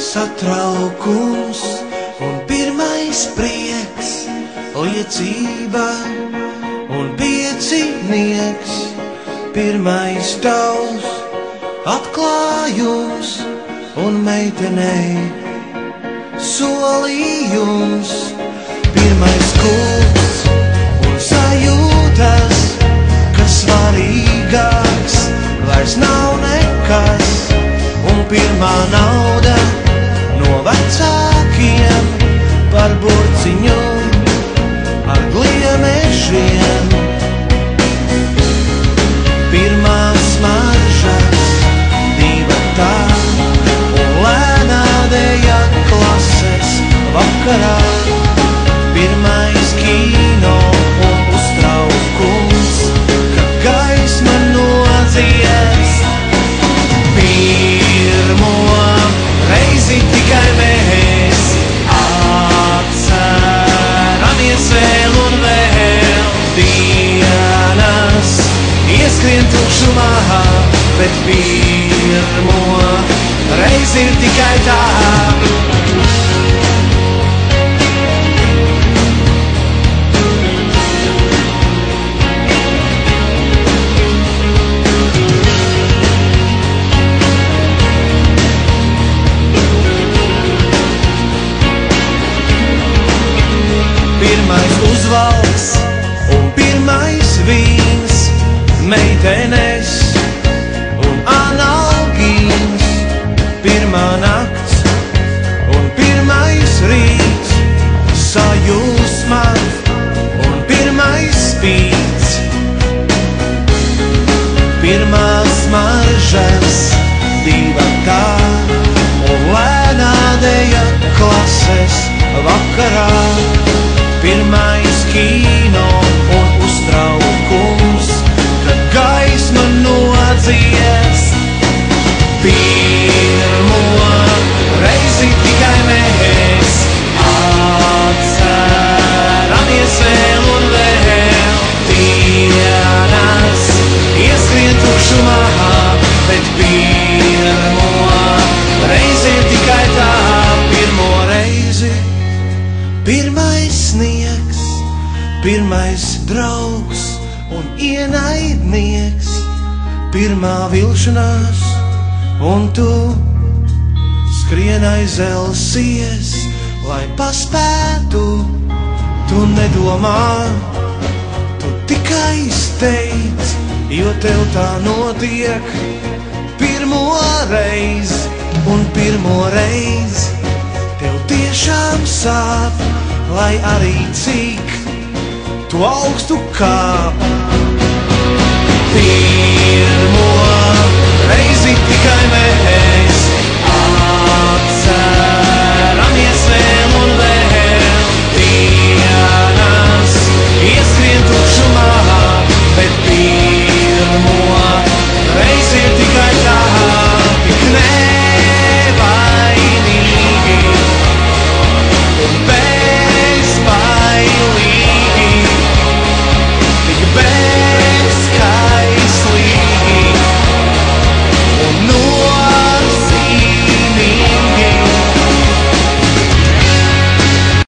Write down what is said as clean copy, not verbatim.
satraukums un pirmais prieks, liecība un piecinieks, pirmais tavs atklājums un meitenei solījums, pirmais kults un sajūtas, kas svarīgāks vairs nav nekas, un pirmā nauda no vecākiem par burciņu ar gliemešiem. Pirmās smaržas divatā un lēnā deja klases vakarā, pirmais kino un uztraukums, kad gaisma nodzies. Pirmo reizi tikai mēs atceramies vēl un vēl dienas, ieskrien tukšumā, bet pirmo reizi ir tikai tā. Pirmais uzvalks un pirmais vīns, meitenes un analgīns, pirmā nakts un pirmais rīts, sajūsma un pirmais spīts, pirmās smaržas divatā un lēnā deja klases vakarā, pirmais kino un uztraukums, kad gaisma nodzies. Pirmo reizi tikai mēs atceramies vēl un vēl dienas, ieskrien tukšumā, bet pirmo reizi ir tikai tā. Pirmo reizi, pirmais sniegs, pirmais draugs un ienaidnieks, pirmā vilšanās, un tu skrien aiz elsies, lai paspētu. Tu nedomā, tu tikai steidz, jo tev tā notiek pirmo reizi, un pirmo reizi tev tiešām sāp, lai arī cik tu augstu kāp.